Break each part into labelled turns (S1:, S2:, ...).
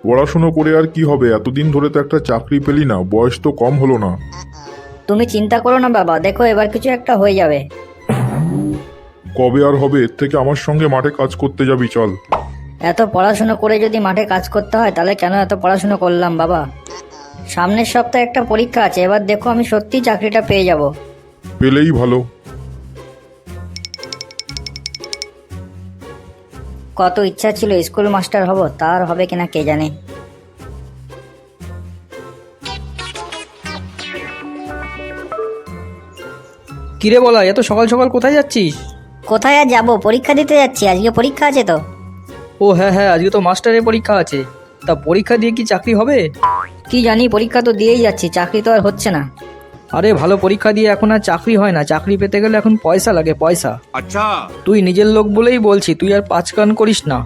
S1: পড়াশুনো করে আর কি হবে, এতদিন ধরে তো একটা চাকরি পেলি না, বয়স তো কম হলো না।
S2: তুমি চিন্তা করো না বাবা, দেখো এবার কিছু একটা হয়ে যাবে।
S1: কবে আর হবে? এর থেকে আমার সঙ্গে মাঠে কাজ করতে যাবি, চল।
S2: এত পড়াশুনো করে যদি মাঠে কাজ করতে হয় তাহলে কেন এত পড়াশুনো করলাম বাবা? সামনের সপ্তাহে একটা পরীক্ষা আছে, এবার দেখো আমি সত্যি চাকরিটা পেয়ে যাব।
S1: পেলেই ভালো।
S2: কত ইচ্ছা ছিল স্কুল মাস্টার হব, তার হবে কিনা কে জানে।
S3: কিরে বলা, এত সকাল সকাল কোথায় যাচ্ছিস?
S2: কোথায় আর যাবো, পরীক্ষা দিতে যাচ্ছি, আজকে পরীক্ষা আছে তো।
S3: ও হ্যাঁ হ্যাঁ, আজকে তো মাস্টারের পরীক্ষা আছে। তা পরীক্ষা দিয়ে কি চাকরি হবে?
S2: কি জানি, পরীক্ষা তো দিয়েই যাচ্ছি, চাকরি তো আর হচ্ছে না।
S3: আরে ভালো পরীক্ষা দিয়ে এখন আর চাকরি হয় না, চাকরি পেতে গেলে এখন পয়সা লাগে, পয়সা।
S4: আচ্ছা,
S3: তুই নিজের লোক বলেই বলছি, তুই আর পাঁচ কান করিস না।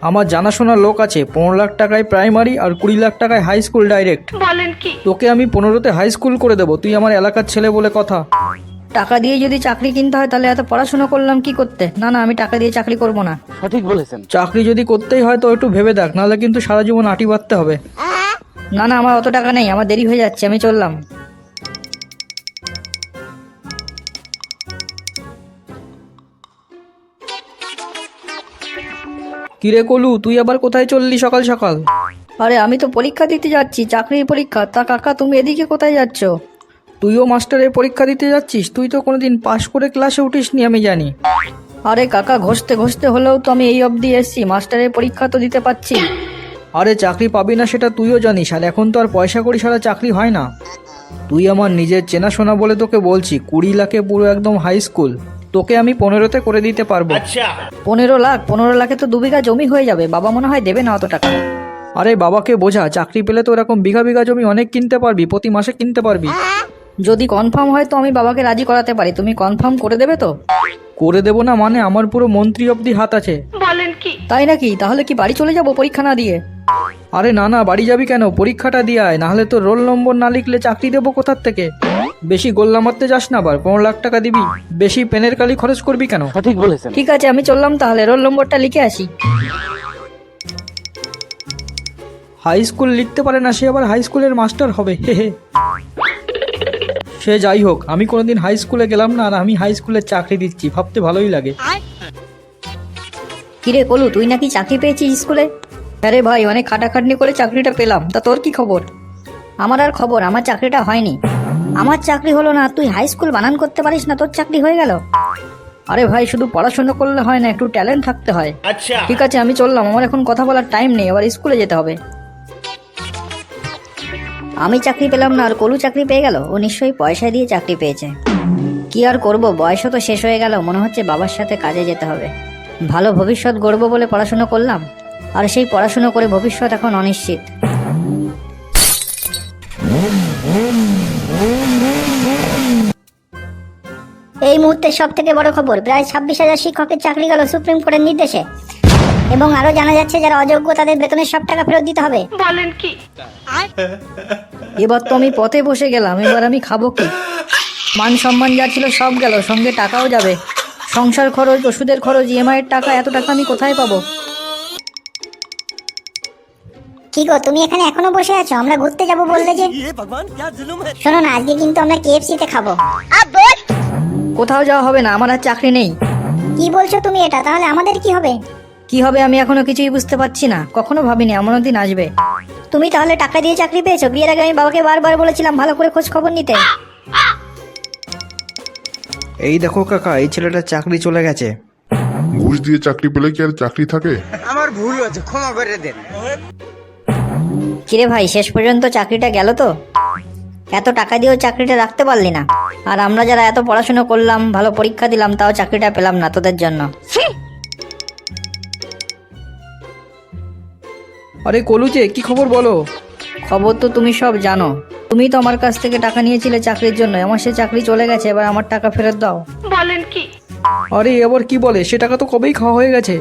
S3: আমার জানাশোনা লোক আছে, 15 লাখ টাকায় প্রাইমারি আর 20 লাখ টাকায় হাই স্কুল ডাইরেক্ট।
S5: বলেন কি?
S3: তোকে আমি 15তে হাই স্কুল করে দেবো, তুই আমার এলাকার ছেলে বলে কথা।
S2: টাকা দিয়ে যদি চাকরি কিনতে হয় তাহলে এত পড়াশোনা করলাম কি করতে? না না, আমি টাকা দিয়ে চাকরি করব না।
S3: চাকরি যদি করতেই হয় তো একটু ভেবে দেখ, নাহলে কিন্তু সারা জীবন আঁটি বাঁধতে হবে।
S2: না না, আমার অত টাকা নেই, আমার দেরি হয়ে যাচ্ছে, আমি চললাম।
S3: কিরে কলু, তুই আবার কোথায় চললি সকাল সকাল?
S2: আরে আমি তো পরীক্ষা দিতে যাচ্ছি, চাকরির পরীক্ষা। তা কাকা, তুমি এদিকে কোথায় যাচ্ছ?
S3: তুইও মাস্টারের পরীক্ষা দিতে যাচ্ছিস? তুই তো কোনোদিন পাশ করে ক্লাসে উঠিসনি, আমি জানি।
S2: আরে কাকা, ঘষতে ঘষতে হলেও তো আমি এই অবধি এসছি, মাস্টারের পরীক্ষা তো দিতে পাচ্ছি।
S3: আরে চাকরি পাবি না সেটা তুইও জানিস, আর এখন তো আর পয়সা করি ছাড়া চাকরি হয় না। তুই আমার নিজের চেনাশোনা বলে তোকে বলছি, 20 লাখে পুরো একদম হাই স্কুল তোকে আমি 15তে করে দিতে পারবো।
S2: 15 লাখ? 15 লাখে তো 2 বিঘা জমি হয়ে যাবে, বাবা মনে হয় দেবে না অত টাকা।
S3: আরে বাবাকে বোঝা, চাকরি পেলে তো এরকম বিঘা বিঘা জমি অনেক কিনতে পারবি, প্রতি মাসে কিনতে পারবি।
S2: যদি কনফার্ম হয় তো আমি বাবাকে রাজি করাতে পারি, তুমি কনফার্ম করে দেবে তো?
S3: করে দেবো না মানে, আমার পুরো মন্ত্রী অবধি হাত আছে।
S5: বলেন কি?
S2: তাই নাকি? তাহলে কি বাড়ি চলে যাব পরীক্ষা না দিয়ে?
S3: আরে না না, বাড়ি যাবি কেন, পরীক্ষাটা দিয়ে আয়, নাহলে তো রোল নম্বর না লিখলে চাকরি দেবো কোথার থেকে? বেশি গোল্লা মারতে যাস না, আবার 15 লাখ টাকা দিবি, বেশি পেনের কালি খরচ করবি কেন?
S2: ঠিক আছে, আমি চললাম তাহলে, রোল নম্বরটা লিখে আসি।
S3: হাই স্কুল লিখতে পারে না, সে আবার হাই স্কুলের মাস্টার হবে, হে হে। সে যাই হোক, আমি কোনোদিন হাই স্কুলে গেলাম না, আর আমি হাই স্কুলের চাকরি দিচ্ছি, ভাবতে ভালোই লাগে।
S2: কিরে কলু, তুই নাকি চাকরি পেয়েছিস স্কুলে? আরে ভাই, অনেক খাটাখাটনি করে চাকরিটা পেলাম, তা তোর কি খবর? আমার আর খবর, আমার চাকরিটা হয়নি। আমার চাকরি হলো না, তুই হাই স্কুল বানান করতে পারিস না, তোর চাকরি হয়ে গেল? আরে ভাই, শুধু পড়াশোনা করলে হয় না, একটু ট্যালেন্ট থাকতে হয়। ঠিক আছে, আমি চললাম, আমার এখন কথা বলার টাইম নেই, আবার স্কুলে যেতে হবে। আমি চাকরি পেলাম না আর কলু চাকরি পেয়ে গেল, ও নিশ্চয়ই পয়সা দিয়ে চাকরি পেয়েছে। কি আর করব, বয়সও তো শেষ হয়ে গেল, মনে হচ্ছে বাবার সাথে কাজে যেতে হবে। ভালো ভবিষ্যৎ গড়ব বলে পড়াশোনা করলাম, আর সেই পড়াশোনা করে ভবিষ্যৎ এখন অনিশ্চিত।
S6: এই মুহূর্তে সব থেকে বড় খবর, প্রায় 26,000 শিক্ষকের চাকরি গেল সুপ্রিম কোর্টের নির্দেশে। এবং আরো জানা যাচ্ছে যারা অযোগ্য তাদের বেতনের সব টাকা ফেরত দিতে হবে।
S5: বলেন কি?
S2: এবার তো আমি পথে বসে গেলাম, এবার আমি খাবো কি? মান সম্মান যা ছিল সব গেল, সঙ্গে টাকাও যাবে। সংসার খরচ, ওষুধের খরচ, ইএমআই এর টাকা, এত টাকা আমি কোথায় পাবো?
S6: কি গো, তুমি এখানে এখনো বসে আছো? আমরা ঘুরতে যাব বললে যে। শোনো না, আজকে কিন্তু আমরা KFC তে খাবো।
S2: কোথাও যাওয়া হবে না, আমার আর চাকরি নেই।
S6: কি বলছো তুমি এটা? তাহলে আমাদের কি হবে?
S2: কি হবে আমি এখনো কিছুই বুঝতে পারছি না, কখনো ভাবিনি এমন দিন আসবে।
S6: তুমি তাহলে টাকা দিয়ে চাকরি পেয়েছো? বিয়ের আগে আমি বাবাকে বারবার বলেছিলাম ভালো করে খোঁজ খবর নিতে।
S3: এই দেখো কাকা, এই ছেলেটার চাকরি চলে গেছে।
S1: ঘুষ দিয়ে চাকরি পেলে কি আর চাকরি থাকে?
S7: আমার ভুল হয়েছে, ক্ষমা করে দেন।
S2: কিরে ভাই, শেষ পর্যন্ত চাকরিটা গেল তো? এত টাকা দিয়েও চাকরিটা রাখতে পারলি না, আর আমরা যারা এত পড়াশোনা করলাম, ভালো পরীক্ষা দিলাম, তাও চাকরিটা পেলাম না তোদের জন্য।
S3: আরে কলুচে, কি খবর বলো?
S2: খবর তো তুমি সব জানো, তুমি তো আমার কাছ থেকে টাকা নিয়েছিলে চাকরির জন্য, আমার সে চাকরি চলে গেছে, এবার আমার টাকা ফেরত দাও।
S5: বলেন কি?
S3: আরে এবার কি বলে, সে টাকা তো কবেই খাওয়া হয়ে গেছে।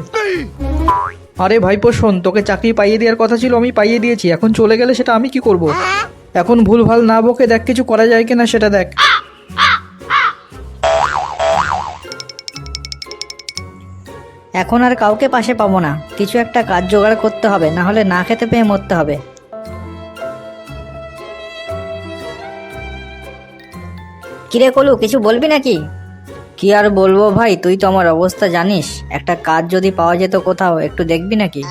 S3: আরে ভাইপো শোন, তোকে চাকরি পাইয়ে দেওয়ার কথা ছিল, আমি পাইয়ে দিয়েছি, এখন চলে গেলে সেটা আমি কি করব? এখন ভুল ভাল না বকে দেখ কিছু করা যায় কিনা সেটা দেখ।
S2: এখন আর কাউকে পাশে পাবো না, কিছু একটা কাজ জোগাড় করতে হবে, না হলে না খেতে পেয়ে মরতে হবে। কিরে কলু, কিছু বলবি নাকি? কি আর বলবো ভাই, তুই তো আমার অবস্থা জানিস। একটা কাজ যদি পাওয়া যেত কোথাও, একটু দেখবি নাকি?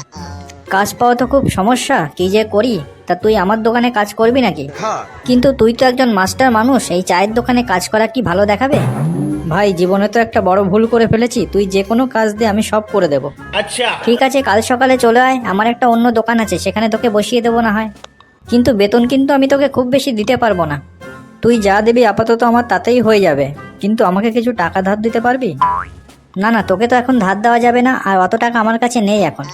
S2: কাজ পাওয়া তো খুব সমস্যা, কি যে করি। তা তুই আমার দোকানে কাজ করবি নাকি?
S7: হ্যাঁ।
S2: কিন্তু তুই তো একজন মাস্টার মানুষ, এই চায়ের দোকানে কাজ করা কি ভালো দেখাবে? ভাই, জীবনে তো একটা বড় ভুল করে ফেলেছি, তুই যে কোনো কাজ দে, আমি সব করে দেব।
S7: আচ্ছা।
S2: ঠিক আছে, কাল সকালে চলে আয়, আমার একটা অন্য দোকান আছে, সেখানে তোকে বসিয়ে দেবো না হয়। কিন্তু বেতন কিন্তু আমি তোকে খুব বেশি দিতে পারবো না। তুই যা দিবি আপাতত আমার তাতেই হয়ে যাবে, কিন্তু আমাকে কিছু টাকা ধার দিতে পারবি? না না, তোকে তো এখন ধার দেওয়া যাবে না, আর অত টাকা আমার কাছে নেই এখন।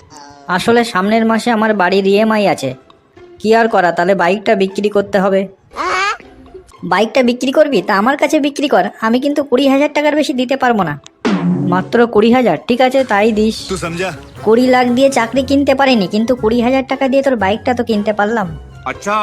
S2: আসলে সামনের মাসে আমার বাড়ির ইএমআই আছে। কি আর করা, তাহলে বাইকটা বিক্রি করতে হবে। বাইকটা বিক্রি করবি? তা আমার কাছে বিক্রি কর, আমি কিন্তু 20,000 টাকার বেশি দিতে পারবো না। মাত্র 20,000? ঠিক আছে, তাই দিস। 20 লাখ দিয়ে চাকরি কিনতে পারিনি, কিন্তু 20,000 টাকা দিয়ে তোর বাইকটা তো কিনতে পারলাম।
S4: अच्छा